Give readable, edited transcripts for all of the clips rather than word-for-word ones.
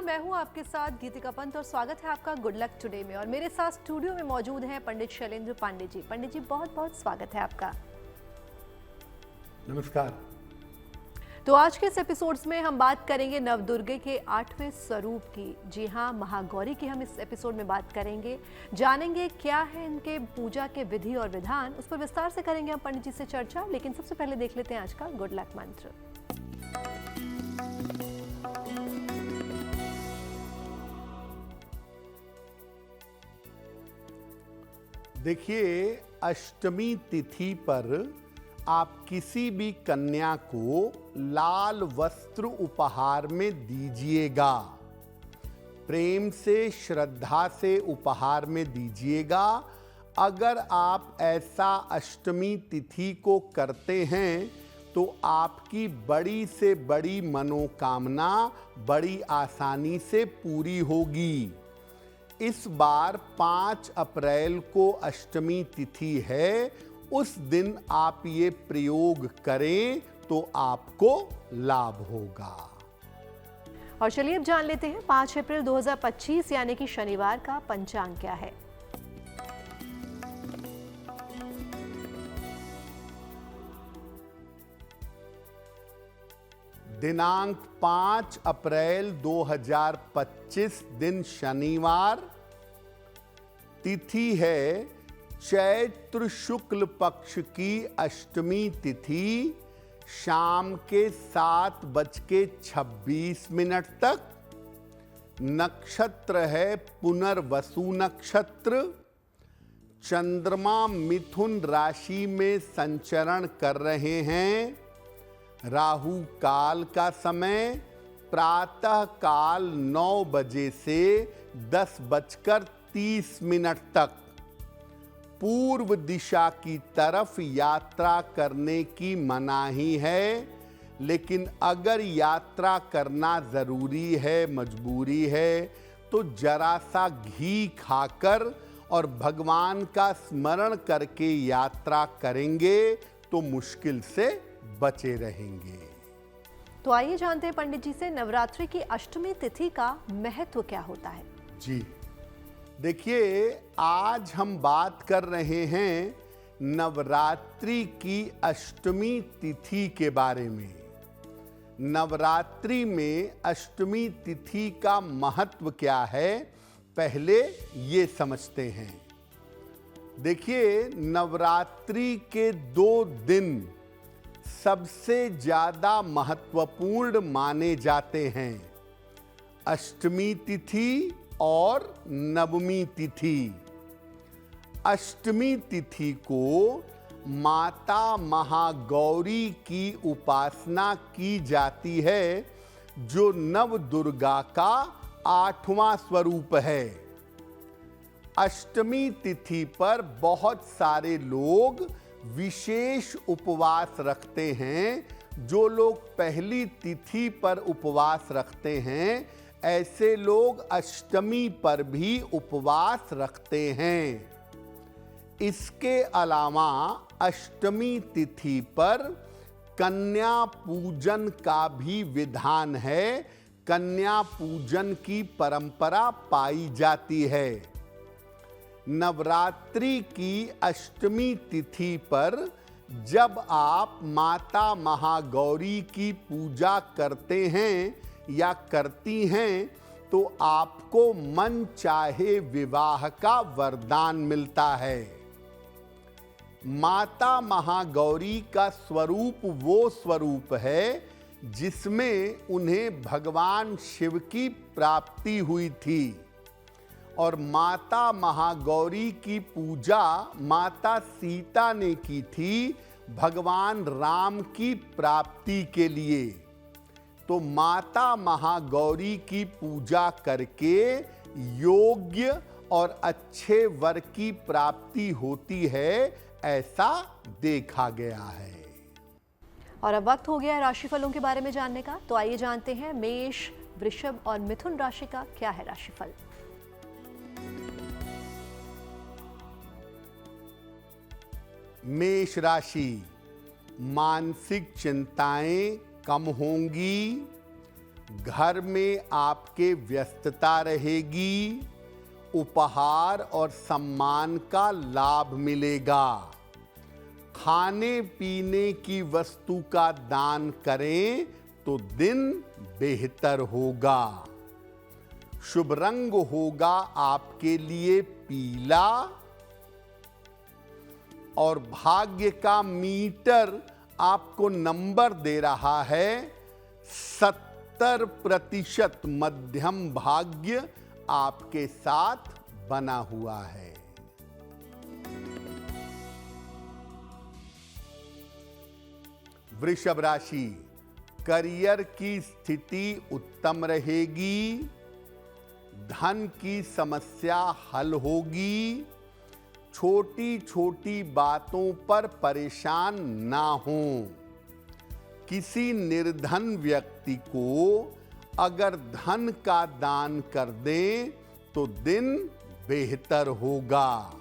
मैं हूं आपके साथ गीतिका पंत और स्वागत है आपका गुड लक टुडे में। और मेरे साथ स्टूडियो में मौजूद हैं पंडित शैलेंद्र पांडे जी। पंडित जी, बहुत बहुत स्वागत है आपका। नमस्कार। तो आज के इस एपिसोड्स में हम बात करेंगे नवदुर्गे के 8वें स्वरूप की। जी हाँ, महागौरी की हम इस एपिसोड में बात करेंगे, जानेंगे क्या है इनके पूजा के विधि और विधान, उस पर विस्तार से करेंगे हम पंडित जी से चर्चा। लेकिन सबसे पहले देख लेते हैं आज का गुड लक मंत्र। देखिए, अष्टमी तिथि पर आप किसी भी कन्या को लाल वस्त्र उपहार में दीजिएगा। प्रेम से, श्रद्धा से उपहार में दीजिएगा। अगर आप ऐसा अष्टमी तिथि को करते हैं तो आपकी बड़ी से बड़ी मनोकामना बड़ी आसानी से पूरी होगी। इस बार 5 अप्रैल को अष्टमी तिथि है, उस दिन आप ये प्रयोग करें तो आपको लाभ होगा। और चलिए अब जान लेते हैं 5 अप्रैल 2025 यानी कि शनिवार का पंचांग क्या है। दिनांक 5 अप्रैल 2025 दिन शनिवार। तिथि है चैत्र शुक्ल पक्ष की अष्टमी तिथि, शाम के 7:26 तक। नक्षत्र है पुनर्वसु नक्षत्र। चंद्रमा मिथुन राशि में संचरण कर रहे हैं। राहु काल का समय प्रातः काल 9 बजे से 10:30 तक। पूर्व दिशा की तरफ यात्रा करने की मनाही है, लेकिन अगर यात्रा करना जरूरी है, मजबूरी है, तो जरा सा घी खाकर और भगवान का स्मरण करके यात्रा करेंगे तो मुश्किल से बचे रहेंगे। तो आइए जानते हैं पंडित जी से नवरात्रि की अष्टमी तिथि का महत्व क्या होता है। जी देखिए, आज हम बात कर रहे हैं नवरात्रि की अष्टमी तिथि के बारे में। नवरात्रि में अष्टमी तिथि का महत्व क्या है, पहले ये समझते हैं। देखिए, नवरात्रि के 2 दिन सबसे ज्यादा महत्वपूर्ण माने जाते हैं, अष्टमी तिथि और नवमी तिथि। अष्टमी तिथि को माता महागौरी की उपासना की जाती है, जो नवदुर्गा का 8वां स्वरूप है। अष्टमी तिथि पर बहुत सारे लोग विशेष उपवास रखते हैं। जो लोग पहली तिथि पर उपवास रखते हैं, ऐसे लोग अष्टमी पर भी उपवास रखते हैं। इसके अलावा अष्टमी तिथि पर कन्या पूजन का भी विधान है। कन्या पूजन की परंपरा पाई जाती है। नवरात्रि की अष्टमी तिथि पर जब आप माता महागौरी की पूजा करते हैं या करती हैं, तो आपको मन चाहे विवाह का वरदान मिलता है। माता महागौरी का स्वरूप वो स्वरूप है जिसमें उन्हें भगवान शिव की प्राप्ति हुई थी। और माता महागौरी की पूजा माता सीता ने की थी भगवान राम की प्राप्ति के लिए। तो माता महागौरी की पूजा करके योग्य और अच्छे वर की प्राप्ति होती है, ऐसा देखा गया है। और अब वक्त हो गया है राशिफलों के बारे में जानने का। तो आइए जानते हैं मेष, वृषभ और मिथुन राशि का क्या है राशिफल। मेष राशि, मानसिक चिंताएं कम होंगी। घर में आपके व्यस्तता रहेगी, उपहार और सम्मान का लाभ मिलेगा। खाने पीने की वस्तु का दान करें तो दिन बेहतर होगा। शुभ रंग होगा आपके लिए पीला और भाग्य का मीटर आपको नंबर दे रहा है 70% मध्यम भाग्य आपके साथ बना हुआ है। वृषभ राशि, करियर की स्थिति उत्तम रहेगी, धन की समस्या हल होगी, छोटी छोटी बातों पर परेशान ना हों। किसी निर्धन व्यक्ति को अगर धन का दान कर दें तो दिन बेहतर होगा।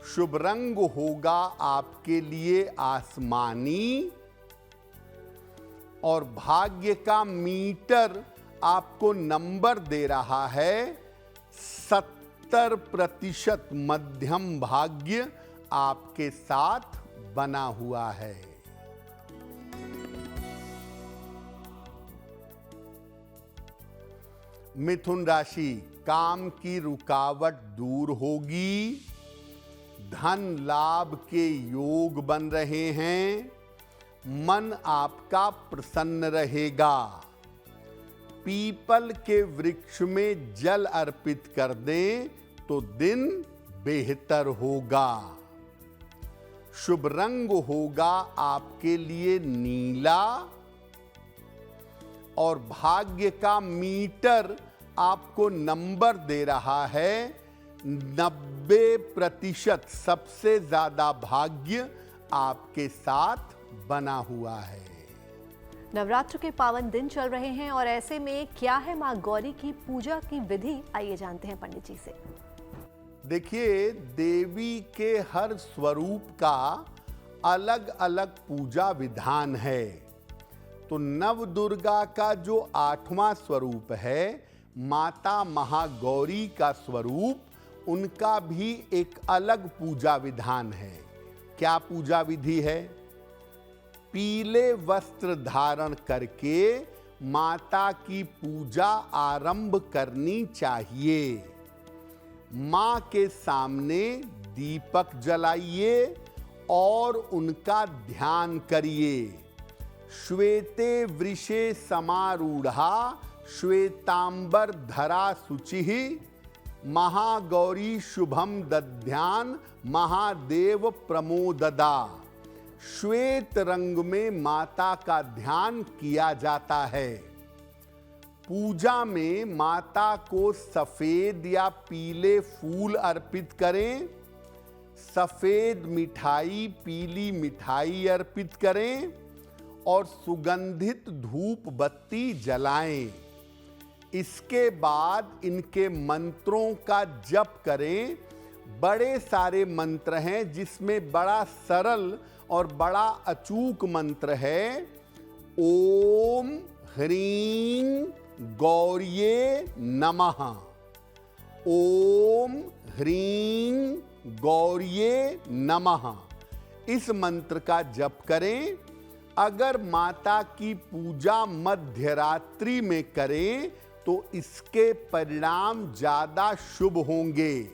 शुभ रंग होगा आपके लिए आसमानी और भाग्य का मीटर आपको नंबर दे रहा है 70% मध्यम भाग्य आपके साथ बना हुआ है। मिथुन राशि, काम की रुकावट दूर होगी, धन लाभ के योग बन रहे हैं, मन आपका प्रसन्न रहेगा। पीपल के वृक्ष में जल अर्पित कर दें तो दिन बेहतर होगा। शुभ रंग होगा आपके लिए नीला और भाग्य का मीटर आपको नंबर दे रहा है 90%। सबसे ज्यादा भाग्य आपके साथ बना हुआ है। नवरात्र के पावन दिन चल रहे हैं और ऐसे में क्या है मां गौरी की पूजा की विधि, आइए जानते हैं पंडित जी से। देखिए, देवी के हर स्वरूप का अलग अलग पूजा विधान है। तो नव दुर्गा का जो 8वां स्वरूप है, माता महागौरी का स्वरूप, उनका भी एक अलग पूजा विधान है। क्या पूजा विधि है? पीले वस्त्र धारण करके माता की पूजा आरंभ करनी चाहिए। मां के सामने दीपक जलाइए और उनका ध्यान करिए। श्वेते वृषे समारूढ़ा श्वेतांबर धरा शुचिः महागौरी शुभम दध्यान महादेव प्रमोददा। श्वेत रंग में माता का ध्यान किया जाता है। पूजा में माता को सफेद या पीले फूल अर्पित करें, सफेद मिठाई, पीली मिठाई अर्पित करें और सुगंधित धूप बत्ती जलाएं। इसके बाद इनके मंत्रों का जप करें। बड़े सारे मंत्र हैं जिसमें बड़ा सरल और बड़ा अचूक मंत्र है ओम ह्रीं गौर्ये नमः। ओम ह्रीं गौर्ये नमः, इस मंत्र का जप करें। अगर माता की पूजा मध्य रात्रि में करें तो इसके परिणाम ज्यादा शुभ होंगे।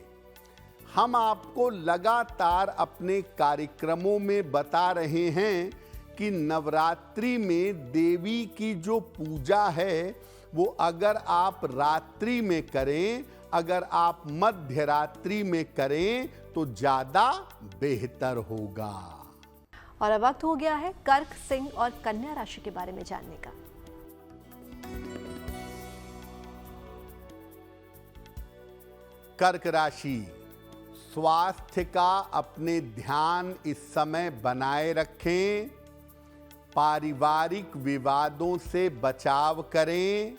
हम आपको लगातार अपने कार्यक्रमों में बता रहे हैं कि नवरात्रि में देवी की जो पूजा है वो अगर आप रात्रि में करें, अगर आप मध्य रात्रि में करें तो ज्यादा बेहतर होगा। और अब वक्त हो गया है कर्क, सिंह और कन्या राशि के बारे में जानने का। कर्क राशि, स्वास्थ्य का अपने ध्यान इस समय बनाए रखें। पारिवारिक विवादों से बचाव करें।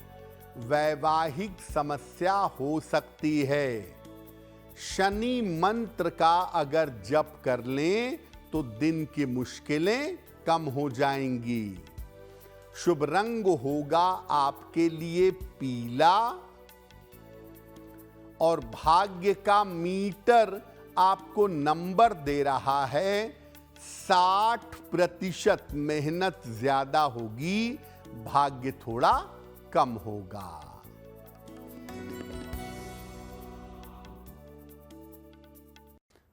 वैवाहिक समस्या हो सकती है। शनि मंत्र का अगर जप कर लें तो दिन की मुश्किलें कम हो जाएंगी। शुभ रंग होगा आपके लिए पीला और भाग्य का मीटर आपको नंबर दे रहा है 60%। मेहनत ज्यादा होगी, भाग्य थोड़ा कम होगा।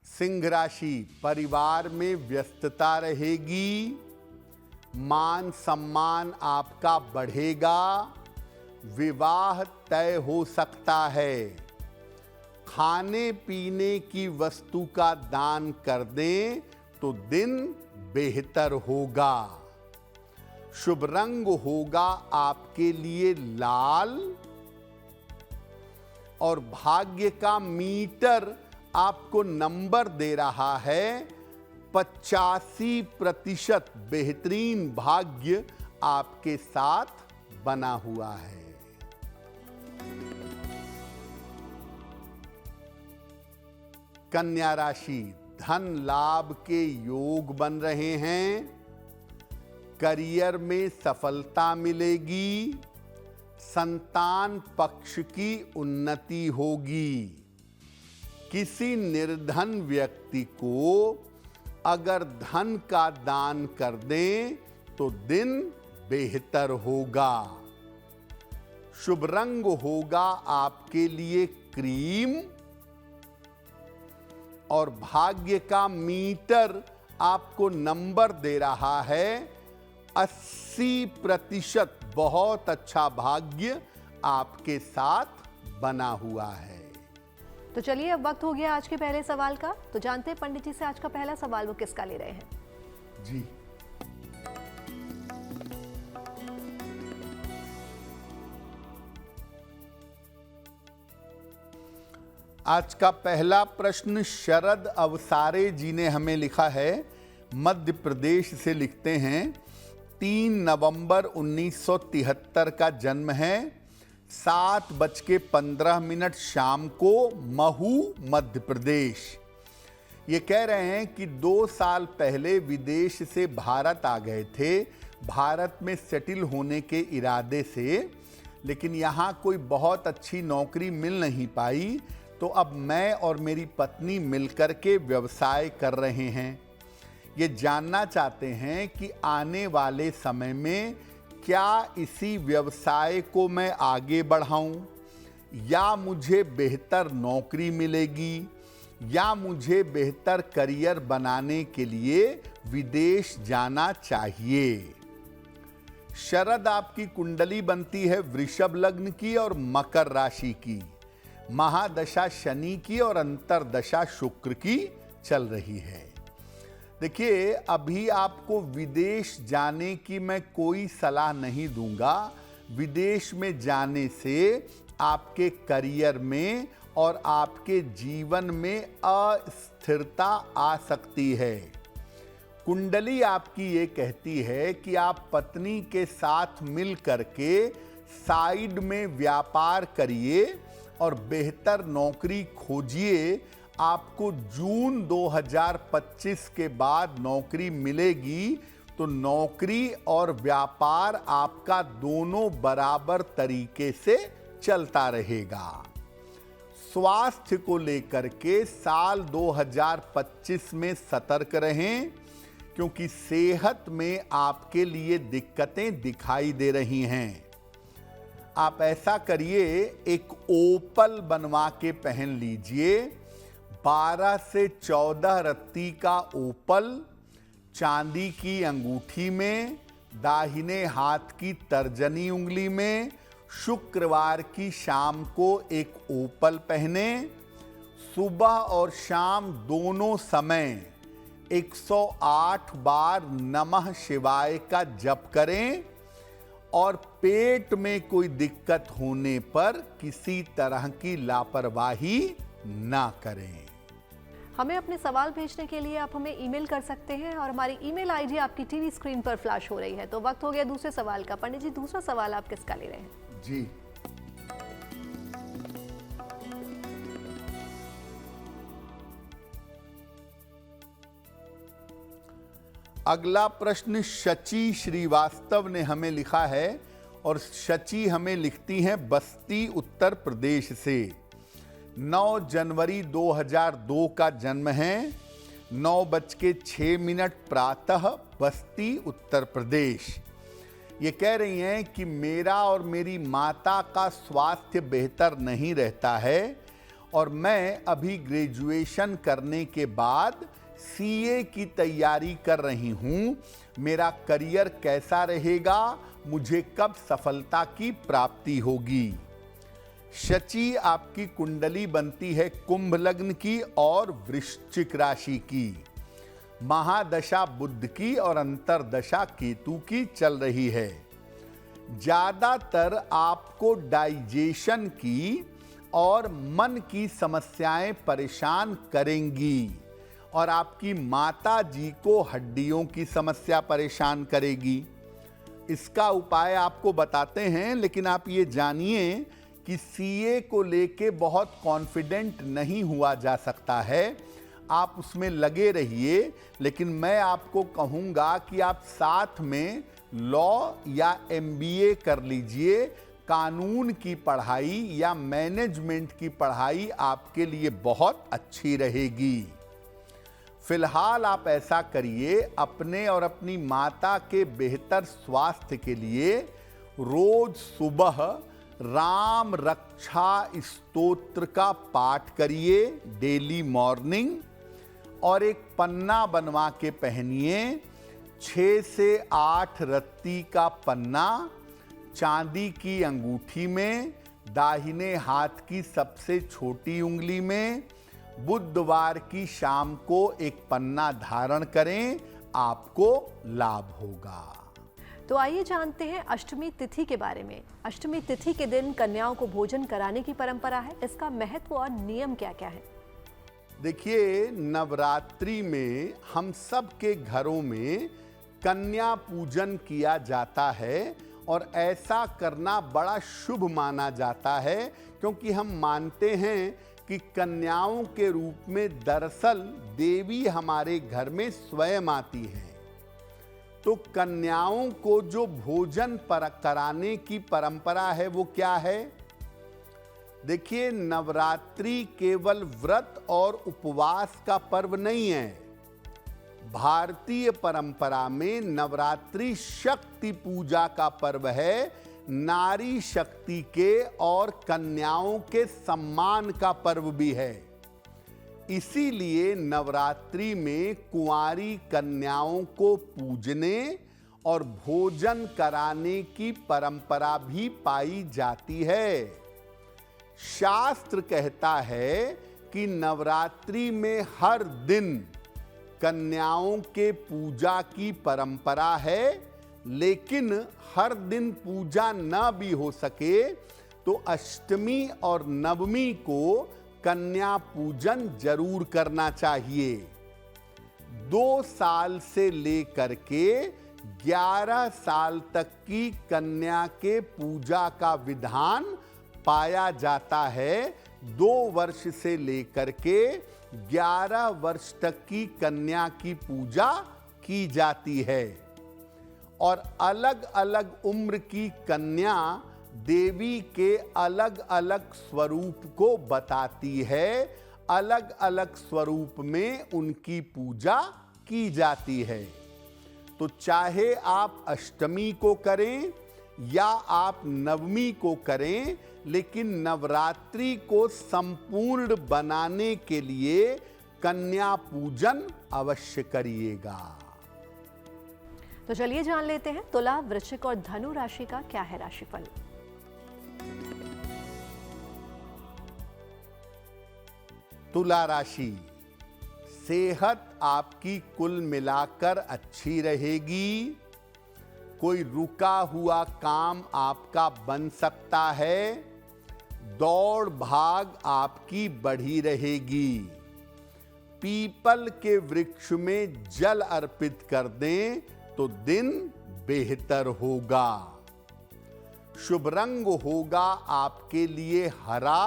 सिंह राशि, परिवार में व्यस्तता रहेगी, मान सम्मान आपका बढ़ेगा, विवाह तय हो सकता है। खाने पीने की वस्तु का दान कर दें तो दिन बेहतर होगा। शुभ रंग होगा आपके लिए लाल और भाग्य का मीटर आपको नंबर दे रहा है 85%। बेहतरीन भाग्य आपके साथ बना हुआ है। कन्या राशि, धन लाभ के योग बन रहे हैं, करियर में सफलता मिलेगी, संतान पक्ष की उन्नति होगी। किसी निर्धन व्यक्ति को अगर धन का दान कर दें तो दिन बेहतर होगा। शुभ रंग होगा आपके लिए क्रीम और भाग्य का मीटर आपको नंबर दे रहा है 80%। बहुत अच्छा भाग्य आपके साथ बना हुआ है। तो चलिए अब वक्त हो गया आज के पहले सवाल का। तो जानते हैं पंडित जी से आज का पहला सवाल वो किसका ले रहे हैं। जी, आज का पहला प्रश्न शरद अवसारे जी ने हमें लिखा है। मध्य प्रदेश से लिखते हैं। 3 नवंबर 1973 का जन्म है। 7:15 शाम को महू, मध्य प्रदेश। ये कह रहे हैं कि 2 साल पहले विदेश से भारत आ गए थे, भारत में सेटल होने के इरादे से, लेकिन यहाँ कोई बहुत अच्छी नौकरी मिल नहीं पाई, तो अब मैं और मेरी पत्नी मिलकर के व्यवसाय कर रहे हैं। ये जानना चाहते हैं कि आने वाले समय में क्या इसी व्यवसाय को मैं आगे बढ़ाऊं या मुझे बेहतर नौकरी मिलेगी या मुझे बेहतर करियर बनाने के लिए विदेश जाना चाहिए। शरद, आपकी कुंडली बनती है वृषभ लग्न की और मकर राशि की। महादशा शनि की और अंतरदशा शुक्र की चल रही है। देखिए, अभी आपको विदेश जाने की मैं कोई सलाह नहीं दूंगा। विदेश में जाने से आपके करियर में और आपके जीवन में अस्थिरता आ सकती है। कुंडली आपकी ये कहती है कि आप पत्नी के साथ मिल करके साइड में व्यापार करिए और बेहतर नौकरी खोजिए। आपको जून 2025 के बाद नौकरी मिलेगी, तो नौकरी और व्यापार आपका दोनों बराबर तरीके से चलता रहेगा। स्वास्थ्य को लेकर के साल 2025 में सतर्क रहें, क्योंकि सेहत में आपके लिए दिक्कतें दिखाई दे रही हैं। आप ऐसा करिए, एक ओपल बनवा के पहन लीजिए। 12 से 14 रत्ती का ओपल चांदी की अंगूठी में, दाहिने हाथ की तर्जनी उंगली में। शुक्रवार की शाम को एक ओपल पहने। सुबह और शाम दोनों समय 108 बार नमः शिवाय का जप करें और पेट में कोई दिक्कत होने पर किसी तरह की लापरवाही ना करें। हमें अपने सवाल भेजने के लिए आप हमें ईमेल कर सकते हैं और हमारी ईमेल आईडी आपकी टीवी स्क्रीन पर फ्लैश हो रही है। तो वक्त हो गया दूसरे सवाल का। पंडित जी, दूसरा सवाल आप किसका ले रहे हैं? जी, अगला प्रश्न शची श्रीवास्तव ने हमें लिखा है और शची हमें लिखती हैं बस्ती उत्तर प्रदेश से। 9 जनवरी 2002 का जन्म है, 9:06 प्रातः, बस्ती उत्तर प्रदेश। ये कह रही हैं कि मेरा और मेरी माता का स्वास्थ्य बेहतर नहीं रहता है और मैं अभी ग्रेजुएशन करने के बाद सीए की तैयारी कर रही हूँ। मेरा करियर कैसा रहेगा, मुझे कब सफलता की प्राप्ति होगी। शची आपकी कुंडली बनती है कुंभ लग्न की और वृश्चिक राशि की। महादशा बुध की और अंतरदशा केतु की चल रही है। ज्यादातर आपको डाइजेशन की और मन की समस्याएं परेशान करेंगी और आपकी माता जी को हड्डियों की समस्या परेशान करेगी। इसका उपाय आपको बताते हैं, लेकिन आप ये जानिए कि सीए को लेके बहुत कॉन्फिडेंट नहीं हुआ जा सकता है। आप उसमें लगे रहिए, लेकिन मैं आपको कहूँगा कि आप साथ में लॉ या एमबीए कर लीजिए। कानून की पढ़ाई या मैनेजमेंट की पढ़ाई आपके लिए बहुत अच्छी रहेगी। फिलहाल आप ऐसा करिए, अपने और अपनी माता के बेहतर स्वास्थ्य के लिए रोज सुबह राम रक्षा स्तोत्र का पाठ करिए डेली मॉर्निंग, और एक पन्ना बनवा के पहनिए। 6 से 8 रत्ती का पन्ना चांदी की अंगूठी में, दाहिने हाथ की सबसे छोटी उंगली में। बुधवार की शाम को एक पन्ना धारण करें, आपको लाभ होगा। तो आइए जानते हैं अष्टमी तिथि के बारे में। अष्टमी तिथि के दिन कन्याओं को भोजन कराने की परंपरा है, इसका महत्व और नियम क्या क्या है? देखिए, नवरात्रि में हम सब के घरों में कन्या पूजन किया जाता है और ऐसा करना बड़ा शुभ माना जाता है, क्योंकि हम मानते हैं कि कन्याओं के रूप में दरअसल देवी हमारे घर में स्वयं आती हैं। तो कन्याओं को जो भोजन कराने की परंपरा है वो क्या है? देखिए, नवरात्रि केवल व्रत और उपवास का पर्व नहीं है। भारतीय परंपरा में नवरात्रि शक्ति पूजा का पर्व है, नारी शक्ति के और कन्याओं के सम्मान का पर्व भी है। इसीलिए नवरात्रि में कुंवारी कन्याओं को पूजने और भोजन कराने की परंपरा भी पाई जाती है। शास्त्र कहता है कि नवरात्रि में हर दिन कन्याओं के पूजा की परंपरा है, लेकिन हर दिन पूजा न भी हो सके तो अष्टमी और नवमी को कन्या पूजन जरूर करना चाहिए। 2 साल से लेकर के 11 साल तक की कन्या के पूजा का विधान पाया जाता है। 2 वर्ष से लेकर के 11 वर्ष तक की कन्या की पूजा की जाती है और अलग अलग उम्र की कन्या देवी के अलग अलग स्वरूप को बताती है। अलग अलग स्वरूप में उनकी पूजा की जाती है। तो चाहे आप अष्टमी को करें या आप नवमी को करें, लेकिन नवरात्रि को संपूर्ण बनाने के लिए कन्या पूजन अवश्य करिएगा। तो चलिए जान लेते हैं तुला, वृश्चिक और धनु राशि का क्या है राशिफल। तुला राशि, सेहत आपकी कुल मिलाकर अच्छी रहेगी। कोई रुका हुआ काम आपका बन सकता है। दौड़ भाग आपकी बढ़ी रहेगी। पीपल के वृक्ष में जल अर्पित कर दें तो दिन बेहतर होगा। शुभ रंग होगा आपके लिए हरा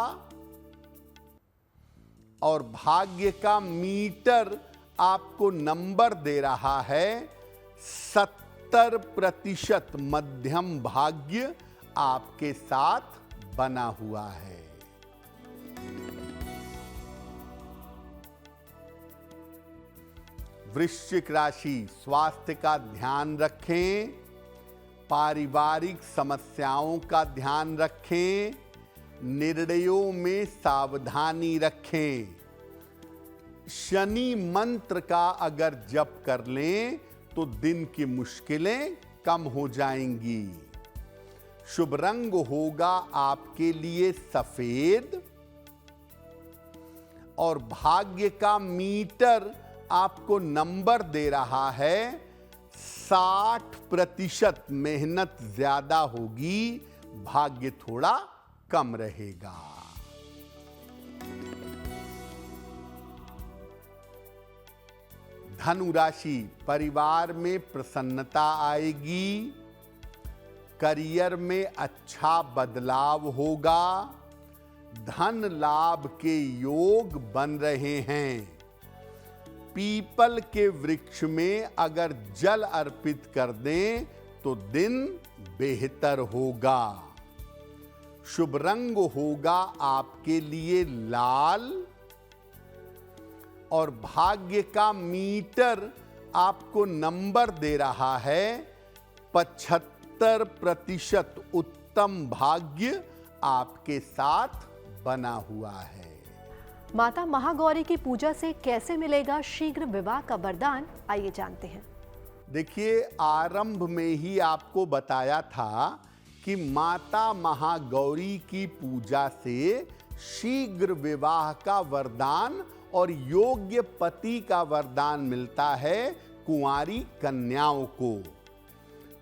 और भाग्य का मीटर आपको नंबर दे रहा है 70% मध्यम भाग्य आपके साथ बना हुआ है। वृश्चिक राशि, स्वास्थ्य का ध्यान रखें, पारिवारिक समस्याओं का ध्यान रखें, निर्णयों में सावधानी रखें। शनि मंत्र का अगर जप कर लें तो दिन की मुश्किलें कम हो जाएंगी। शुभ रंग होगा आपके लिए सफेद और भाग्य का मीटर आपको नंबर दे रहा है 60%। मेहनत ज्यादा होगी, भाग्य थोड़ा कम रहेगा। धनु राशि, परिवार में प्रसन्नता आएगी, करियर में अच्छा बदलाव होगा, धन लाभ के योग बन रहे हैं। पीपल के वृक्ष में अगर जल अर्पित कर दें तो दिन बेहतर होगा। शुभ रंग होगा आपके लिए लाल और भाग्य का मीटर आपको नंबर दे रहा है 75%। उत्तम भाग्य आपके साथ बना हुआ है। माता महागौरी की पूजा से कैसे मिलेगा शीघ्र विवाह का वरदान, आइए जानते हैं। देखिए, आरंभ में ही आपको बताया था कि माता महागौरी की पूजा से शीघ्र विवाह का वरदान और योग्य पति का वरदान मिलता है कुंवारी कन्याओं को।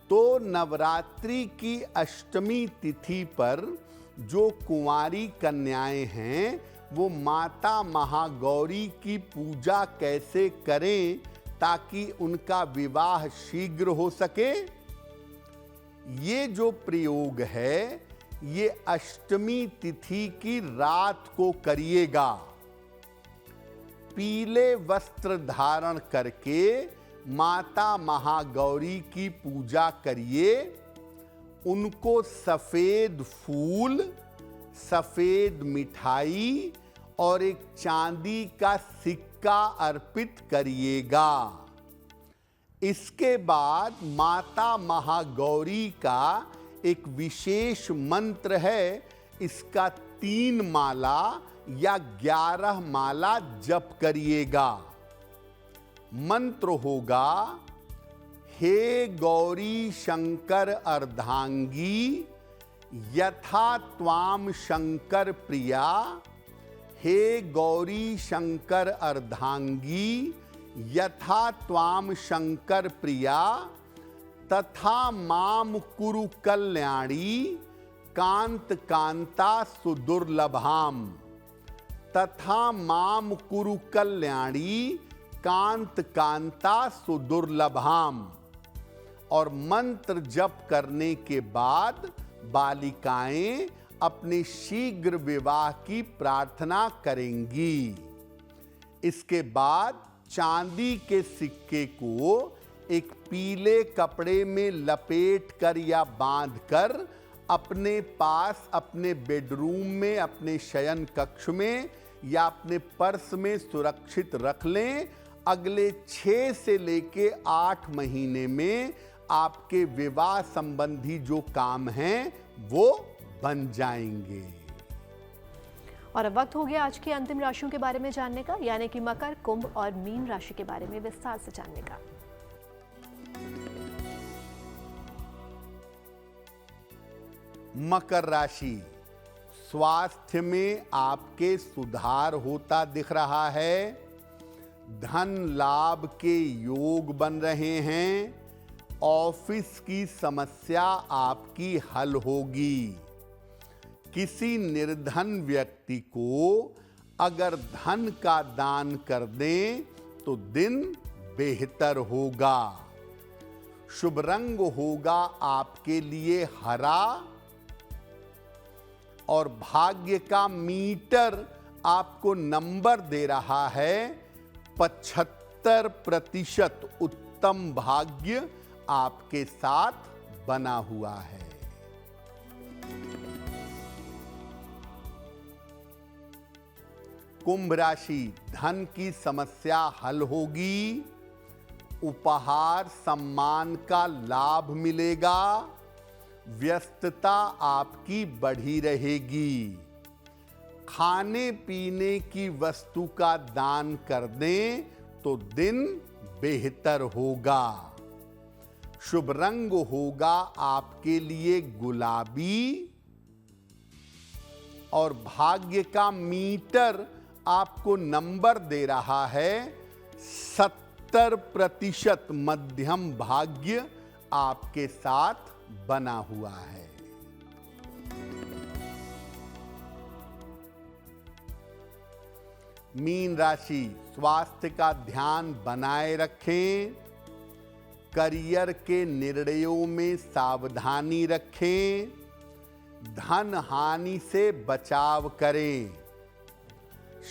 तो नवरात्रि की अष्टमी तिथि पर जो कुंवारी कन्याएं हैं वो माता महागौरी की पूजा कैसे करें ताकि उनका विवाह शीघ्र हो सके। ये जो प्रयोग है ये अष्टमी तिथि की रात को करिएगा। पीले वस्त्र धारण करके माता महागौरी की पूजा करिए। उनको सफेद फूल, सफेद मिठाई और एक चांदी का सिक्का अर्पित करिएगा। इसके बाद माता महागौरी का एक विशेष मंत्र है, इसका 3 माला या 11 माला जप करिएगा। मंत्र होगा, हे गौरी शंकर अर्धांगी यथा त्वाम शंकर प्रिया। हे गौरी शंकर अर्धांगी यथा त्वाम शंकर प्रिया तथा माम कुरु कल्याणी कांत कांता सुदुर्लभाम। तथा माम कुरु कल्याणी कांत कांता सुदुर्लभाम। और मंत्र जप करने के बाद बालिकाएं अपने शीघ्र विवाह की प्रार्थना करेंगी। इसके बाद चांदी के सिक्के को एक पीले कपड़े में लपेट कर या बांध कर अपने पास, अपने बेडरूम में, अपने शयन कक्ष में या अपने पर्स में सुरक्षित रख लें। अगले 6 से लेके 8 महीने में आपके विवाह संबंधी जो काम हैं वो बन जाएंगे। और अब वक्त हो गया आज की अंतिम राशियों के बारे में जानने का, यानी कि मकर, कुंभ और मीन राशि के बारे में विस्तार से जानने का। मकर राशि, स्वास्थ्य में आपके सुधार होता दिख रहा है। धन लाभ के योग बन रहे हैं। ऑफिस की समस्या आपकी हल होगी। किसी निर्धन व्यक्ति को अगर धन का दान कर दें तो दिन बेहतर होगा। शुभ रंग होगा आपके लिए हरा और भाग्य का मीटर आपको नंबर दे रहा है 75%। उत्तम भाग्य आपके साथ बना हुआ है। कुंभ राशि, धन की समस्या हल होगी, उपहार सम्मान का लाभ मिलेगा, व्यस्तता आपकी बढ़ी रहेगी। खाने पीने की वस्तु का दान कर दें तो दिन बेहतर होगा। शुभ रंग होगा आपके लिए गुलाबी और भाग्य का मीटर आपको नंबर दे रहा है 70% मध्यम भाग्य आपके साथ बना हुआ है। मीन राशि, स्वास्थ्य का ध्यान बनाए रखें, करियर के निर्णयों में सावधानी रखें, धन हानि से बचाव करें।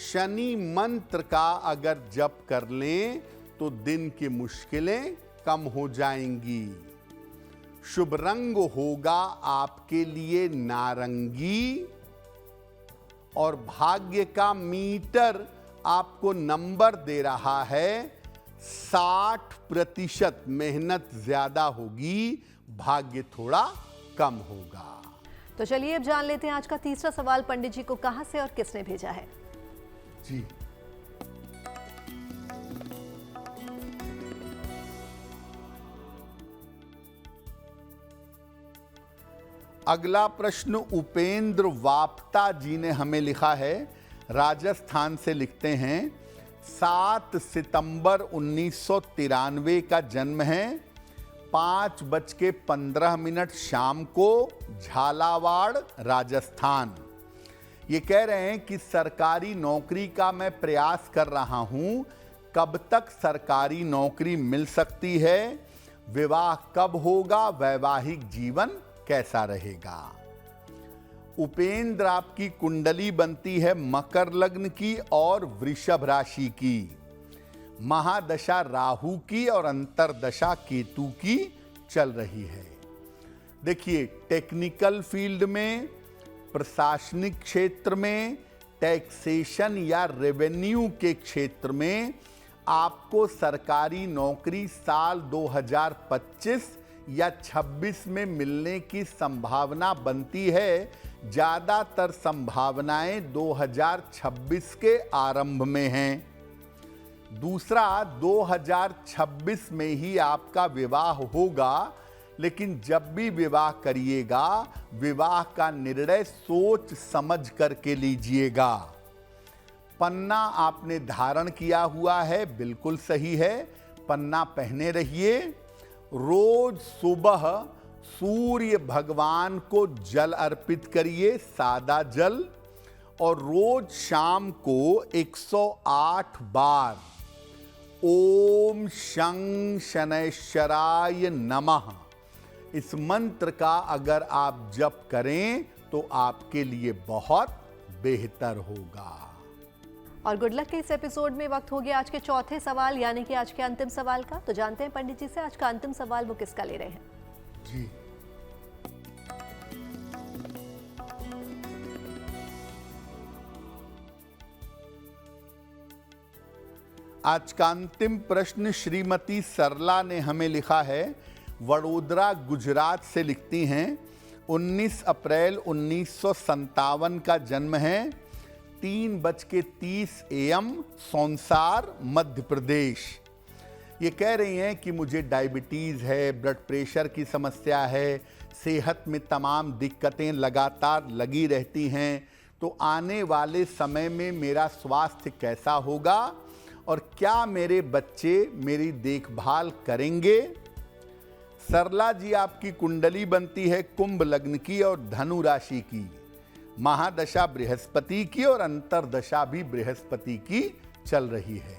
शनि मंत्र का अगर जप कर लें तो दिन की मुश्किलें कम हो जाएंगी। शुभ रंग होगा आपके लिए नारंगी और भाग्य का मीटर आपको नंबर दे रहा है 60%। मेहनत ज्यादा होगी, भाग्य थोड़ा कम होगा। तो चलिए अब जान लेते हैं आज का तीसरा सवाल पंडित जी को कहां से और किसने भेजा है। जी, अगला प्रश्न उपेंद्र वाप्ता जी ने हमें लिखा है, राजस्थान से लिखते हैं। 7 सितंबर 1993 का जन्म है, 5:15 शाम को, झालावाड़ राजस्थान। ये कह रहे हैं कि सरकारी नौकरी का मैं प्रयास कर रहा हूं, कब तक सरकारी नौकरी मिल सकती है, विवाह कब होगा, वैवाहिक जीवन कैसा रहेगा। उपेंद्र, आपकी कुंडली बनती है मकर लग्न की और वृषभ राशि की, महादशा राहु की और अंतरदशा केतु की चल रही है। देखिए, टेक्निकल फील्ड में, प्रशासनिक क्षेत्र में, टैक्सेशन या रेवेन्यू के क्षेत्र में आपको सरकारी नौकरी साल 2025 या 26 में मिलने की संभावना बनती है। ज़्यादातर संभावनाएं 2026 के आरंभ में हैं। दूसरा, 2026 में ही आपका विवाह होगा, लेकिन जब भी विवाह करिएगा, विवाह का निर्णय सोच समझ करके लीजिएगा। पन्ना आपने धारण किया हुआ है, बिल्कुल सही है, पन्ना पहने रहिए। रोज सुबह सूर्य भगवान को जल अर्पित करिए, सादा जल, और रोज शाम को 108 बार ओम शं शनैश्चराय नमः इस मंत्र का अगर आप जप करें तो आपके लिए बहुत बेहतर होगा। और गुड लक के इस एपिसोड में वक्त हो गया आज के चौथे सवाल यानी कि आज के अंतिम सवाल का। तो जानते हैं पंडित जी से आज का अंतिम सवाल वो किसका ले रहे हैं। जी, आज का अंतिम प्रश्न श्रीमती सरला ने हमें लिखा है, वडोदरा गुजरात से लिखती हैं। 19 अप्रैल 1957 का जन्म है, 3:30 AM, सौंसार मध्य प्रदेश। ये कह रही हैं कि मुझे डायबिटीज़ है, ब्लड प्रेशर की समस्या है, सेहत में तमाम दिक्कतें लगातार लगी रहती हैं, तो आने वाले समय में मेरा स्वास्थ्य कैसा होगा और क्या मेरे बच्चे मेरी देखभाल करेंगे। सरला जी, आपकी कुंडली बनती है कुंभ लग्न की और धनु राशि की, महादशा बृहस्पति की और अंतरदशा भी बृहस्पति की चल रही है।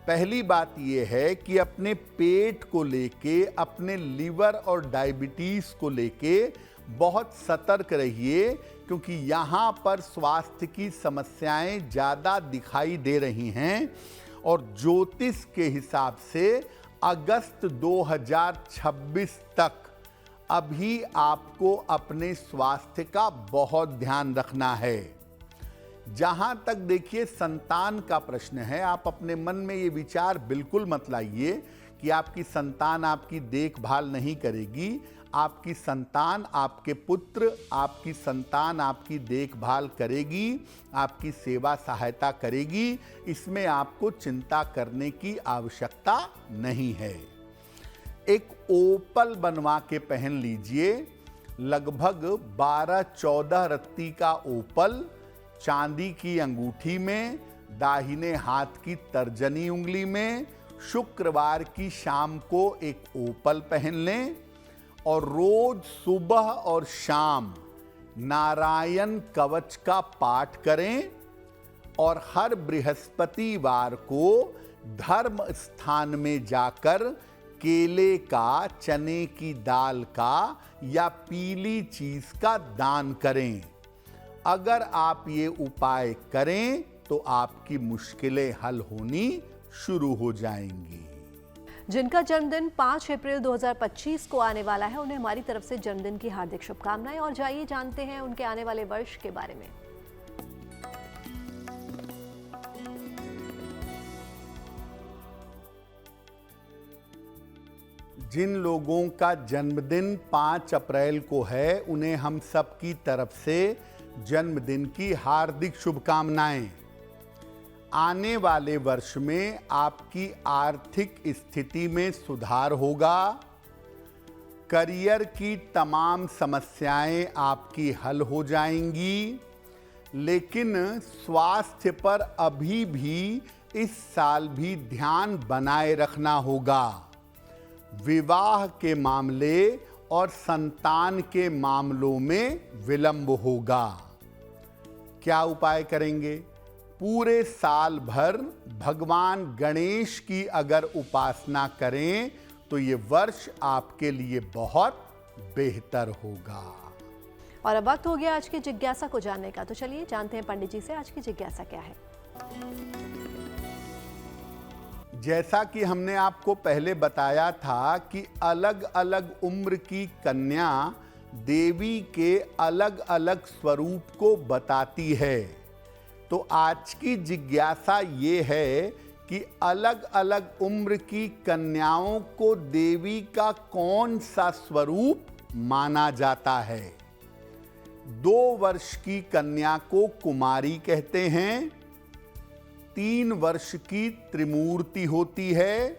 पहली बात यह है कि अपने पेट को लेके, अपने लीवर और डायबिटीज को लेके बहुत सतर्क रहिए, क्योंकि यहाँ पर स्वास्थ्य की समस्याएं ज़्यादा दिखाई दे रही हैं और ज्योतिष के हिसाब से अगस्त 2026 तक अभी आपको अपने स्वास्थ्य का बहुत ध्यान रखना है। जहां तक देखिए संतान का प्रश्न है, आप अपने मन में ये विचार बिल्कुल मत लाइए कि आपकी संतान आपकी देखभाल नहीं करेगी। आपकी संतान, आपके पुत्र, आपकी संतान आपकी देखभाल करेगी, आपकी सेवा सहायता करेगी। इसमें आपको चिंता करने की आवश्यकता नहीं है। एक ओपल बनवा के पहन लीजिए, लगभग 12-14 रत्ती का ओपल, चांदी की अंगूठी में, दाहिने हाथ की तर्जनी उंगली में। शुक्रवार की शाम को एक ओपल पहन लें और रोज सुबह और शाम नारायण कवच का पाठ करें और हर बृहस्पतिवार को धर्म स्थान में जाकर केले का, चने की दाल का या पीली चीज का दान करें। अगर आप ये उपाय करें तो आपकी मुश्किलें हल होनी शुरू हो जाएंगी। जिनका जन्मदिन 5 अप्रैल 2025 को आने वाला है, उन्हें हमारी तरफ से जन्मदिन की हार्दिक शुभकामनाएं। और जाइए जानते हैं उनके आने वाले वर्ष के बारे में। जिन लोगों का जन्मदिन 5 अप्रैल को है, उन्हें हम सब की तरफ से जन्मदिन की हार्दिक शुभकामनाएं। आने वाले वर्ष में आपकी आर्थिक स्थिति में सुधार होगा। करियर की तमाम समस्याएं आपकी हल हो जाएंगी, लेकिन स्वास्थ्य पर अभी भी इस साल भी ध्यान बनाए रखना होगा। विवाह के मामले और संतान के मामलों में विलंब होगा। क्या उपाय करेंगे? पूरे साल भर भगवान गणेश की अगर उपासना करें तो ये वर्ष आपके लिए बहुत बेहतर होगा। और अब वक्त हो गया आज की जिज्ञासा को जानने का, तो चलिए जानते हैं पंडित जी से आज की जिज्ञासा क्या है। जैसा कि हमने आपको पहले बताया था कि अलग अलग उम्र की कन्या देवी के अलग अलग स्वरूप को बताती है। तो आज की जिज्ञासा ये है कि अलग अलग उम्र की कन्याओं को देवी का कौन सा स्वरूप माना जाता है। 2 वर्ष की कन्या को कुमारी कहते हैं, 3 वर्ष की त्रिमूर्ति होती है,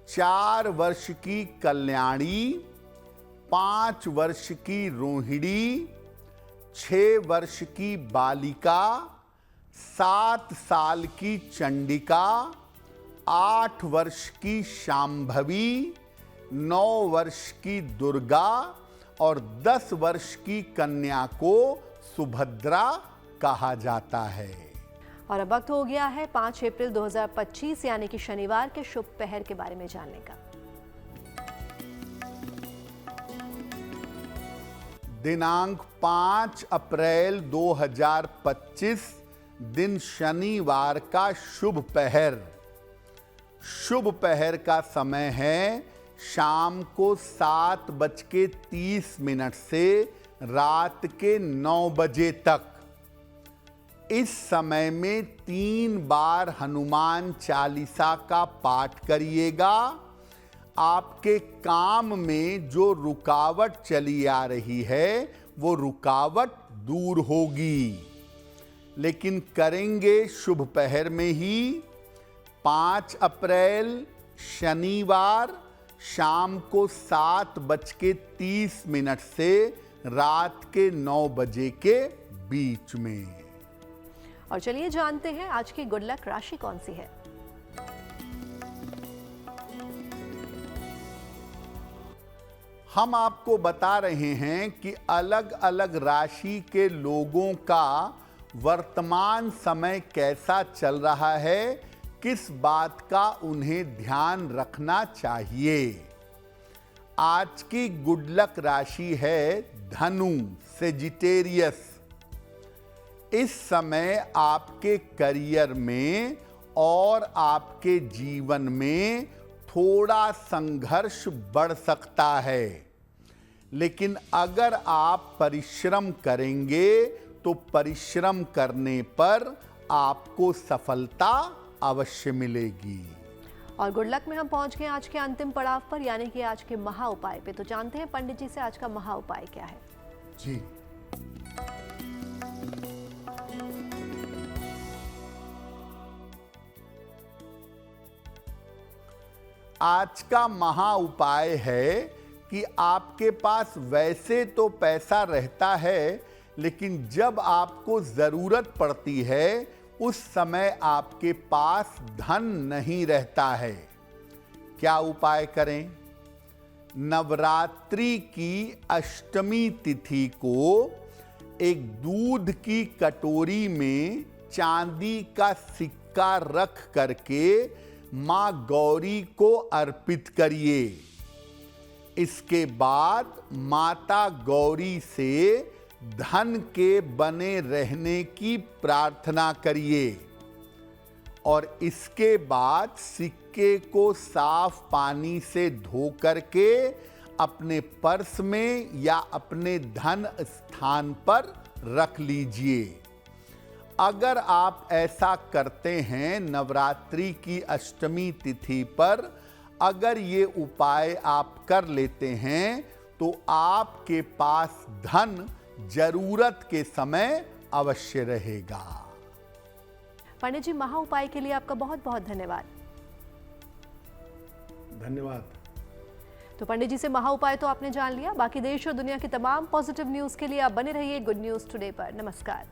4 वर्ष की कल्याणी, 5 वर्ष की रोहिणी, 6 वर्ष की बालिका, 7 साल की चंडिका, 8 वर्ष की शांभवी, 9 वर्ष की दुर्गा और 10 वर्ष की कन्या को सुभद्रा कहा जाता है। और अब वक्त हो गया है 5 अप्रैल 2025 यानी कि शनिवार के शुभ पहर के बारे में जानने का। दिनांक 5 अप्रैल 2025 दिन शनिवार का शुभ पहर। शुभ पहर का समय है शाम को 7:30 से रात के 9 बजे तक। इस समय में 3 बार हनुमान चालीसा का पाठ करिएगा। आपके काम में जो रुकावट चली आ रही है वो रुकावट दूर होगी। लेकिन करेंगे शुभ पहर में ही। 5 अप्रैल शनिवार शाम को 7:30 से रात के 9 बजे के बीच में। और चलिए जानते हैं आज की गुड लक राशि कौन सी है। हम आपको बता रहे हैं कि अलग अलग राशि के लोगों का वर्तमान समय कैसा चल रहा है, किस बात का उन्हें ध्यान रखना चाहिए। आज की गुड लक राशि है धनु, सेजिटेरियस। इस समय आपके करियर में और आपके जीवन में थोड़ा संघर्ष बढ़ सकता है, लेकिन अगर आप परिश्रम करेंगे तो परिश्रम करने पर आपको सफलता अवश्य मिलेगी। और गुड लक में हम पहुंच गए आज के अंतिम पड़ाव पर, यानी कि आज के महा उपाय पे। तो जानते हैं पंडित जी से आज का महा उपाय क्या है। जी, आज का महा उपाय है कि आपके पास वैसे तो पैसा रहता है, लेकिन जब आपको जरूरत पड़ती है उस समय आपके पास धन नहीं रहता है। क्या उपाय करें? नवरात्रि की अष्टमी तिथि को एक दूध की कटोरी में चांदी का सिक्का रख करके मां गौरी को अर्पित करिए। इसके बाद माता गौरी से धन के बने रहने की प्रार्थना करिए और इसके बाद सिक्के को साफ पानी से धो करके अपने पर्स में या अपने धन स्थान पर रख लीजिए। अगर आप ऐसा करते हैं नवरात्रि की अष्टमी तिथि पर, अगर ये उपाय आप कर लेते हैं तो आपके पास धन जरूरत के समय अवश्य रहेगा। पंडित जी, महा उपाय के लिए आपका बहुत बहुत धन्यवाद। धन्यवाद। तो पंडित जी से महा उपाय तो आपने जान लिया। बाकी देश और दुनिया की तमाम पॉजिटिव न्यूज के लिए आप बने रहिए गुड न्यूज टुडे पर। नमस्कार।